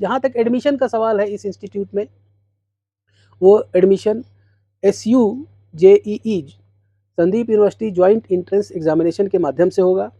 जहाँ तक एडमिशन का सवाल है इस इंस्टीट्यूट में, वो admission SUJEE Sandeep university joint entrance examination के माध्यम से होगा,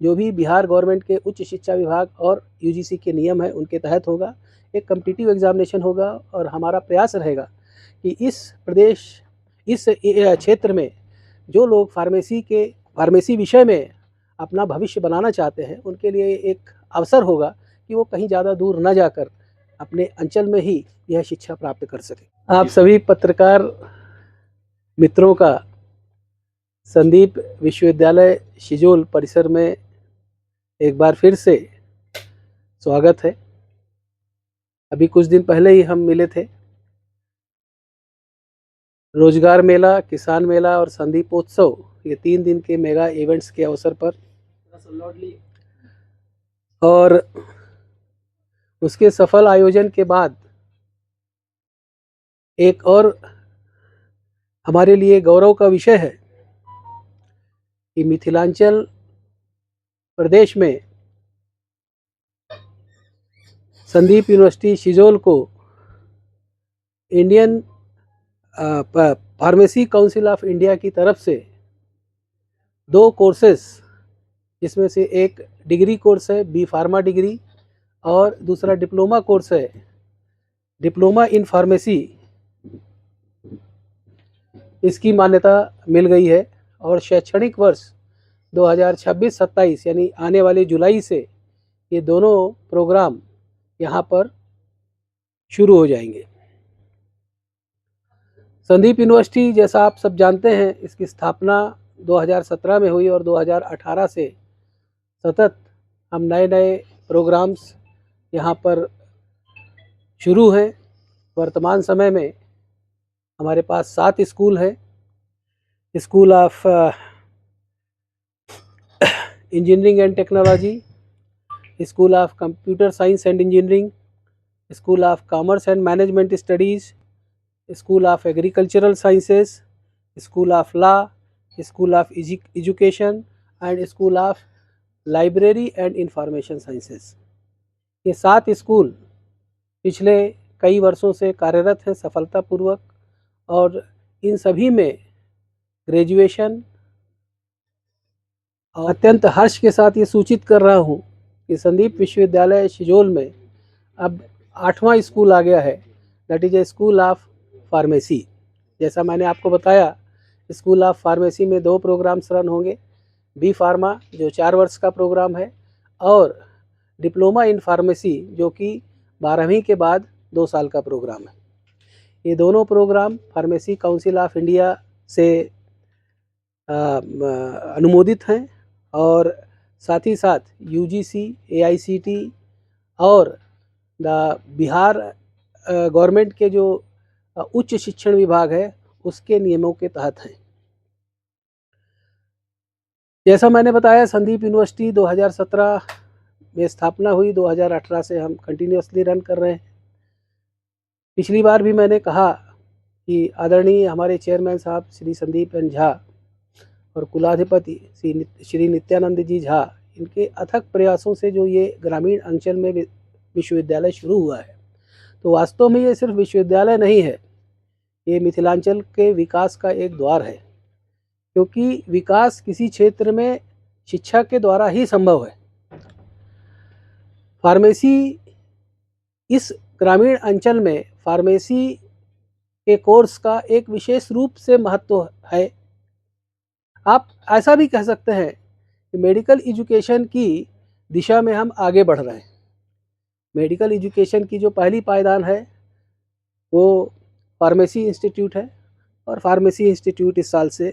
जो भी बिहार गवर्नमेंट के उच्च शिक्षा विभाग और UGC के नियम हैं उनके तहत होगा। एक कॉम्पिटिटिव एग्जामिनेशन होगा और हमारा प्रयास रहेगा कि इस क्षेत्र में जो लोग फार्मेसी विषय में अपना भविष्य बनाना चाहते हैं उनके लिए एक अवसर होगा कि वो कहीं ज़्यादा दूर न जाकर अपने अंचल में ही यह शिक्षा प्राप्त कर सके। आप सभी पत्रकार मित्रों का संदीप विश्वविद्यालय शिजोल परिसर में एक बार फिर से स्वागत है। अभी कुछ दिन पहले ही हम मिले थे। रोजगार मेला, किसान मेला और संदीपोत्सव, ये 3 दिन के मेगा इवेंट्स के अवसर पर और उसके सफल आयोजन के बाद एक और हमारे लिए गौरव का विषय है कि मिथिलांचल प्रदेश में संदीप यूनिवर्सिटी शिजोल को Indian pharmacy council of India की तरफ से 2 कोर्सेस, जिसमें से एक डिग्री कोर्स है बी फार्मा डिग्री और दूसरा डिप्लोमा कोर्स है डिप्लोमा इन फार्मेसी, इसकी मान्यता मिल गई है और शैक्षणिक वर्ष 2026-27 यानी आने वाले जुलाई से ये दोनों प्रोग्राम यहाँ पर शुरू हो जाएंगे। संदीप यूनिवर्सिटी, जैसा आप सब जानते हैं, इसकी स्थापना 2017 में हुई और 2018 से सतत हम नए प्रोग्राम्स यहाँ पर शुरू हैं। वर्तमान समय में हमारे पास 7 स्कूल हैं। School of engineering and technology, school of computer science and engineering, school of commerce and management studies, school of agricultural sciences, school of law, school of education and school of library and information sciences. ये 7 school पिछले कई वर्षों से कार्यरत हैं सफलतापूर्वक और इन सभी में ग्रेजुएशन। और अत्यंत हर्ष के साथ ये सूचित कर रहा हूँ कि संदीप विश्वविद्यालय शिजोल में अब 8वां स्कूल आ गया है, that is a school of pharmacy. जैसा मैंने आपको बताया, स्कूल ऑफ फार्मेसी में 2 प्रोग्राम्स रन होंगे, बी फार्मा जो 4 वर्ष का प्रोग्राम है और डिप्लोमा इन फार्मेसी जो कि 12वीं के बाद 2 साल का प्रोग्राम है। ये दोनों programme pharmacy council of India से अनुमोदित हैं और साथ ही साथ UGC, AICT और द बिहार गवर्नमेंट के जो उच्च शिक्षण विभाग है उसके नियमों के तहत हैं। जैसा मैंने बताया, संदीप यूनिवर्सिटी 2017 में स्थापना हुई, 2018 से हम कंटिन्यूसली रन कर रहे हैं। पिछली बार भी मैंने कहा कि आदरणीय हमारे चेयरमैन साहब श्री संदीप एन झा और कुलाधिपति श्री नित्यानंद जी झा, इनके अथक प्रयासों से जो ये ग्रामीण अंचल में विश्वविद्यालय शुरू हुआ है, तो वास्तव में ये सिर्फ विश्वविद्यालय नहीं है, ये मिथिलांचल के विकास का एक द्वार है, क्योंकि विकास किसी क्षेत्र में शिक्षा के द्वारा ही संभव है। फार्मेसी, इस ग्रामीण अंचल में फार्मेसी के कोर्स का एक विशेष रूप से महत्व है। आप ऐसा भी कह सकते हैं कि मेडिकल एजुकेशन की दिशा में हम आगे बढ़ रहे हैं। मेडिकल एजुकेशन की जो पहली पायदान है वो फार्मेसी इंस्टीट्यूट है और फार्मेसी इंस्टीट्यूट इस साल से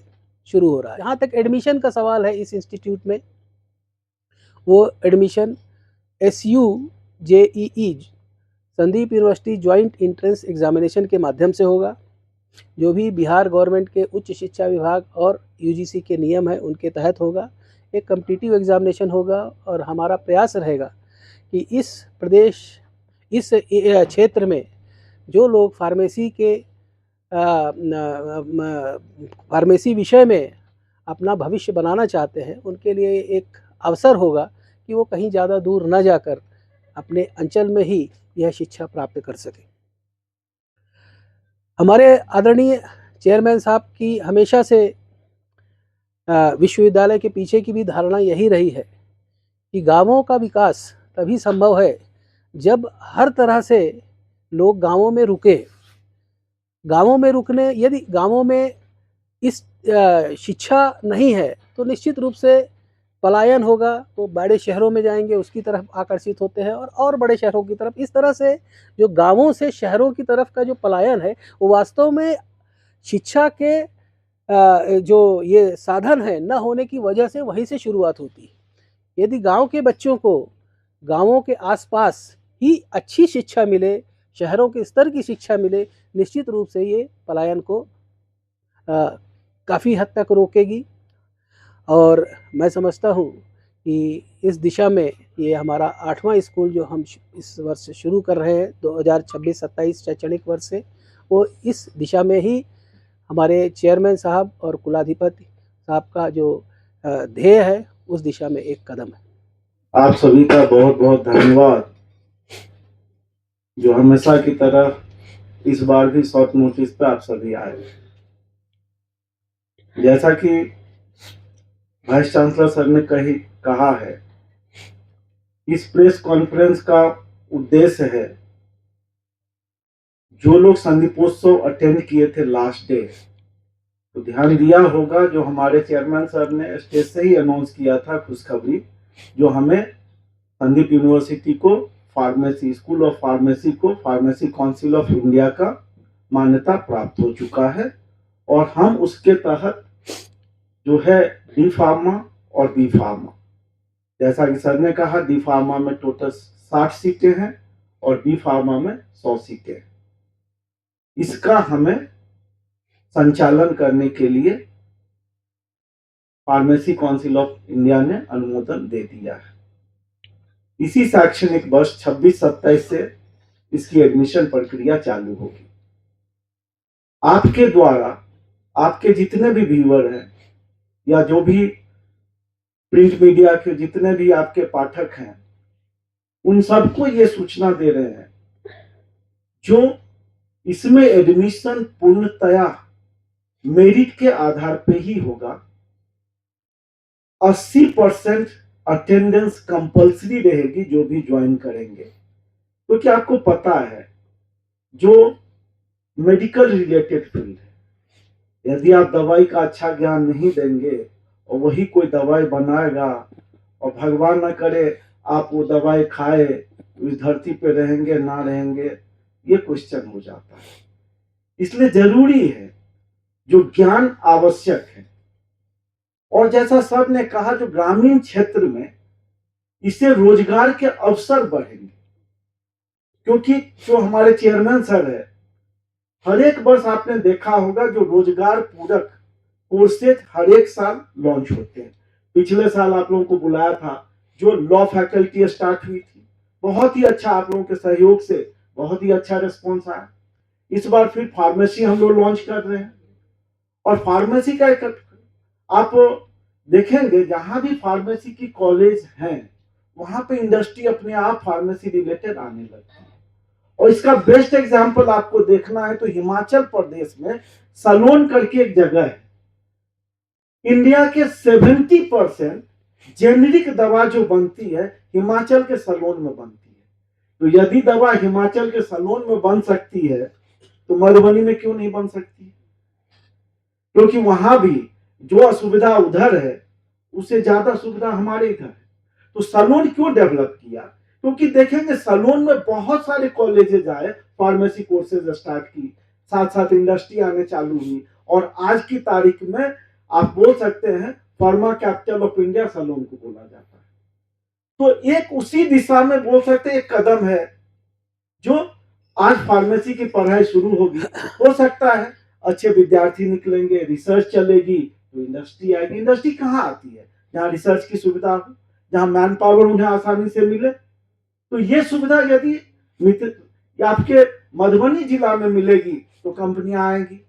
शुरू हो रहा है। जहाँ तक एडमिशन का सवाल है इस इंस्टीट्यूट में, वो admission SUJEE Sandeep university joint entrance examination के माध्यम से होगा, जो भी बिहार गवर्नमेंट के उच्च शिक्षा विभाग और UGC के नियम हैं उनके तहत होगा। एक कॉम्पिटिटिव एग्जामिनेशन होगा और हमारा प्रयास रहेगा कि इस क्षेत्र में जो लोग फार्मेसी विषय में अपना भविष्य बनाना चाहते हैं उनके लिए एक अवसर होगा कि वो कहीं ज़्यादा दूर न जाकर अपने अंचल में ही यह शिक्षा प्राप्त कर सकें। हमारे आदरणीय चेयरमैन साहब की हमेशा से विश्वविद्यालय के पीछे की भी धारणा यही रही है कि गाँवों का विकास तभी संभव है जब हर तरह से लोग गाँवों में रुके। गाँवों में रुकने यदि गाँवों में इस शिक्षा नहीं है तो निश्चित रूप से पलायन होगा, वो बड़े शहरों में जाएंगे, उसकी तरफ आकर्षित होते हैं और बड़े शहरों की तरफ। इस तरह से जो गाँवों से शहरों की तरफ का जो पलायन है वो वास्तव में शिक्षा के जो ये साधन है न होने की वजह से वहीं से शुरुआत होती है। यदि गांव के बच्चों को गांवों के आसपास ही अच्छी शिक्षा मिले, शहरों के स्तर की शिक्षा मिले, निश्चित रूप से ये पलायन को काफ़ी हद तक रोकेगी। और मैं समझता हूँ कि इस दिशा में ये हमारा 8वां स्कूल जो हम इस वर्ष शुरू कर रहे हैं 2026-27 शैक्षणिक वर्ष से, वो इस दिशा में ही हमारे चेयरमैन साहब और कुलाधिपति साहब का जो ध्येय है उस दिशा में एक कदम है। आप सभी का बहुत बहुत धन्यवाद, जो हमेशा की तरह इस बार भी शॉर्ट नोटिस पे आप सभी आए। जैसा कि वाइस चांसलर सर ने कहा है, इस प्रेस कॉन्फ्रेंस का उद्देश्य है जो लोग संदीपोत्सव अटेंड किए थे लास्ट डे, तो ध्यान दिया होगा जो हमारे चेयरमैन सर ने स्टेज से ही अनाउंस किया था खुशखबरी, जो हमें संदीप यूनिवर्सिटी को फार्मेसी स्कूल ऑफ फार्मेसी को फार्मेसी काउंसिल ऑफ इंडिया का मान्यता प्राप्त हो चुका है। और हम उसके तहत जो है डी फार्मा और बी फार्मा, जैसा कि सर ने कहा, डी फार्मा में टोटल 60 सीटें हैं और बी फार्मा में 100 सीटें हैं। इसका हमें संचालन करने के लिए फार्मेसी काउंसिल ऑफ इंडिया ने अनुमोदन दे दिया है। इसी शैक्षणिक वर्ष 26-27 से इसकी एडमिशन प्रक्रिया चालू होगी। आपके द्वारा आपके जितने भी व्यूअर हैं या जो भी प्रिंट मीडिया के जितने भी आपके पाठक हैं, उन सबको ये सूचना दे रहे हैं जो इसमें एडमिशन पूर्णतया मेरिट के आधार पे ही होगा। 80% अटेंडेंस कंपल्सरी रहेगी जो भी ज्वाइन करेंगे, क्योंकि आपको पता है जो मेडिकल रिलेटेड फील्ड है, यदि आप दवाई का अच्छा ज्ञान नहीं देंगे और वही कोई दवाई बनाएगा और भगवान न करे आप वो दवाई खाए, इस धरती पे रहेंगे ना रहेंगे, ये क्वेश्चन हो जाता है। इसलिए जरूरी है जो ज्ञान आवश्यक है। और जैसा सर ने कहा, जो ग्रामीण क्षेत्र में इससे रोजगार के अवसर बढ़ेंगे, क्योंकि जो हमारे चेयरमैन सर है, हर एक वर्ष आपने देखा होगा जो रोजगार पूरक कोर्सेज हर एक साल लॉन्च होते हैं। पिछले साल आप लोगों को बुलाया था, जो लॉ फैकल्टी स्टार्ट हुई थी, बहुत ही अच्छा आप लोगों के सहयोग से बहुत ही अच्छा रिस्पॉन्स आया। इस बार फिर फार्मेसी हम लोग लॉन्च कर रहे हैं। और फार्मेसी का एक आप देखेंगे जहां भी फार्मेसी की कॉलेज हैं वहां पे इंडस्ट्री अपने आप फार्मेसी रिलेटेड आने लगती है। और इसका बेस्ट एग्जांपल आपको देखना है तो हिमाचल प्रदेश में सलोन करके एक जगह है। इंडिया के 70% जेनेरिक दवा जो बनती है हिमाचल के सलोन में बनती है। तो यदि दवा हिमाचल के सलोन में बन सकती है तो मधुबनी में क्यों नहीं बन सकती? क्योंकि वहां भी जो असुविधा उधर है उससे ज्यादा सुविधा हमारे इधर है। तो सलोन क्यों डेवलप किया? क्योंकि देखेंगे सलोन में बहुत सारे कॉलेजेस आए, फार्मेसी कोर्सेज स्टार्ट की, साथ साथ इंडस्ट्री आने चालू हुई, और आज की तारीख में आप बोल सकते हैं pharma capital of India salon को बोला जाता है। तो एक उसी दिशा में बोल सकते हैं एक कदम है, जो आज फार्मेसी की पढ़ाई शुरू होगी, हो सकता है अच्छे विद्यार्थी निकलेंगे, रिसर्च चलेगी तो इंडस्ट्री आएगी। इंडस्ट्री कहाँ आती है? जहाँ रिसर्च की सुविधा हो, जहाँ मैन पावर उन्हें आसानी से मिले। तो ये सुविधा यदि आपके मधुबनी जिला में मिलेगी तो कंपनियां आएंगी,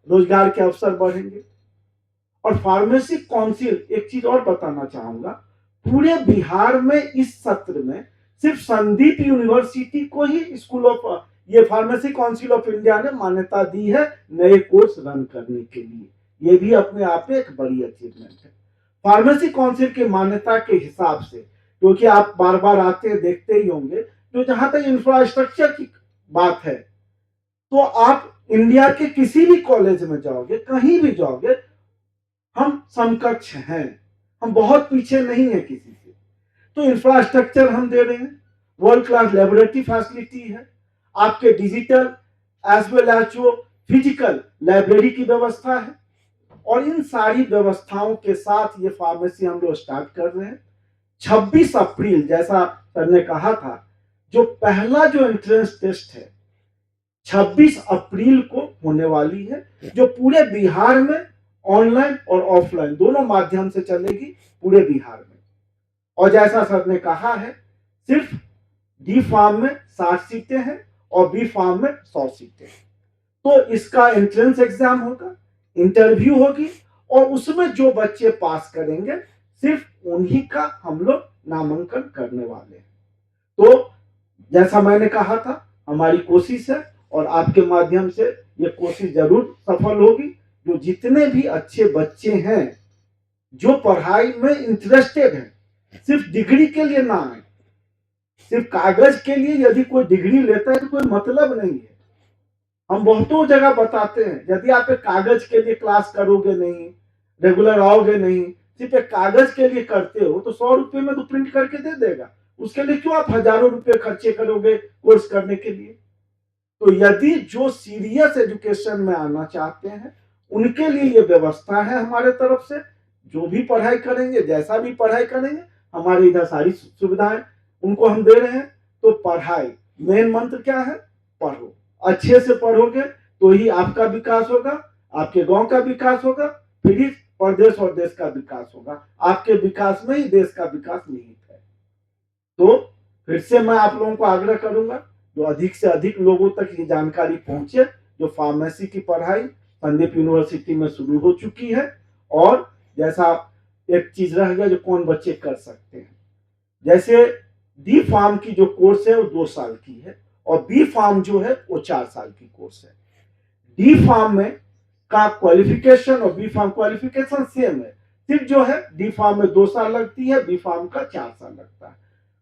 रोजगार के अवसर बढ़ेंगे। और फार्मेसी काउंसिल, एक चीज और बताना चाहूंगा, पूरे बिहार में इस सत्र में सिर्फ संदीप यूनिवर्सिटी को ही स्कूल ऑफ ये फार्मेसी काउंसिल ऑफ इंडिया ने मान्यता दी है नए कोर्स रन करने के लिए। ये भी अपने आप में एक बड़ी अचीवमेंट है। फार्मेसी काउंसिल की मान्यता के हिसाब से, क्योंकि आप बार बार आते देखते ही होंगे, तो जहां तक इंफ्रास्ट्रक्चर की बात है, तो आप इंडिया के किसी भी कॉलेज में जाओगे, कहीं भी जाओगे, हम समकक्ष हैं, हम बहुत पीछे नहीं है किसी से। तो इंफ्रास्ट्रक्चर हम दे रहे हैं, वर्ल्ड क्लास लेबोरेटरी फैसिलिटी है, आपके डिजिटल एज वेल एज जो फिजिकल लाइब्रेरी की व्यवस्था है, और इन सारी व्यवस्थाओं के साथ ये फार्मेसी हम लोग स्टार्ट कर रहे हैं। 26 अप्रैल जैसा सर ने कहा था, जो पहला जो एंट्रेंस टेस्ट है 26 अप्रैल को होने वाली है, जो पूरे बिहार में ऑनलाइन और ऑफलाइन दोनों माध्यम से चलेगी पूरे बिहार में। और जैसा सर ने कहा है, सिर्फ डी फार्म में 60 सीटें हैं और बी फार्म में 100 सीटें हैं। तो इसका एंट्रेंस एग्जाम होगा, इंटरव्यू होगी, और उसमें जो बच्चे पास करेंगे सिर्फ उन्हीं का हम लोग नामांकन करने वाले हैं। तो जैसा मैंने कहा था, हमारी कोशिश है और आपके माध्यम से ये कोशिश जरूर सफल होगी। जो जितने भी अच्छे बच्चे हैं जो पढ़ाई में इंटरेस्टेड हैं, सिर्फ डिग्री के लिए ना आए, सिर्फ कागज के लिए यदि कोई डिग्री लेता है तो कोई मतलब नहीं है। हम बहुतों जगह बताते हैं, यदि आप एक कागज के लिए क्लास करोगे नहीं, रेगुलर आओगे नहीं, सिर्फ एक कागज के लिए करते हो, तो 100 रुपए में तो प्रिंट करके दे देगा, उसके लिए क्यों आप हजारों रुपए खर्चे करोगे कोर्स करने के लिए। तो यदि जो सीरियस एजुकेशन में आना चाहते हैं, उनके लिए ये व्यवस्था है हमारे तरफ से। जो भी पढ़ाई करेंगे, जैसा भी पढ़ाई करेंगे, हमारे इधर सारी सुविधाएं उनको हम दे रहे हैं। तो पढ़ाई, मेन मंत्र क्या है? पढ़ो, अच्छे से पढ़ोगे तो ही आपका विकास होगा, आपके गांव का विकास होगा, फिर ही प्रदेश और देश का विकास होगा। आपके विकास में ही देश का विकास निहित है। तो फिर से मैं आप लोगों को आग्रह करूंगा, जो अधिक से अधिक लोगों तक ये जानकारी पहुंचे। जो फार्मेसी की पढ़ाई संदीप यूनिवर्सिटी में शुरू हो चुकी है, और जैसा एक चीज रह गया जो कौन बच्चे कर सकते हैं, जैसे डी फार्म की जो कोर्स है वो 2 साल की है, और बी फार्म जो है वो 4 साल की कोर्स है। डी फार्म में का क्वालिफिकेशन और बी फार्म क्वालिफिकेशन सेम है, सिर्फ जो है डी फार्म में 2 साल लगती है, बी फार्म का 4 साल लगता है।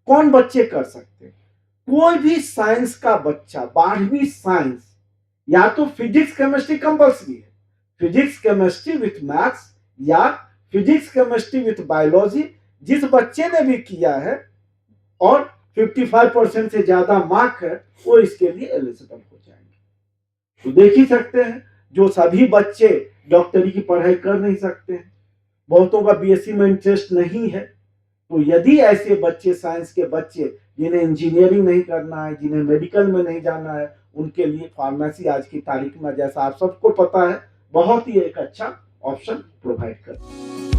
कौन बच्चे कर सकते हैं? कोई भी साइंस का बच्चा, 12वीं साइंस, या तो फिजिक्स केमिस्ट्री कंपल्सरी है, फिजिक्स केमिस्ट्री विथ मैथ्स या फिजिक्स केमिस्ट्री विथ बायोलॉजी, जिस बच्चे ने भी किया है और 55% से ज्यादा मार्क है, वो इसके लिए एलिजिबल हो जाएंगे। तो देख ही सकते हैं, जो सभी बच्चे डॉक्टरी की पढ़ाई कर नहीं सकते हैं, बहुतों का बीएससी में इंटरेस्ट नहीं है, तो यदि ऐसे बच्चे, साइंस के बच्चे जिन्हें इंजीनियरिंग नहीं करना है, जिन्हें मेडिकल में नहीं जाना है, उनके लिए फार्मेसी आज की तारीख में, जैसा आप सबको पता है, बहुत ही एक अच्छा ऑप्शन प्रोवाइड करती है।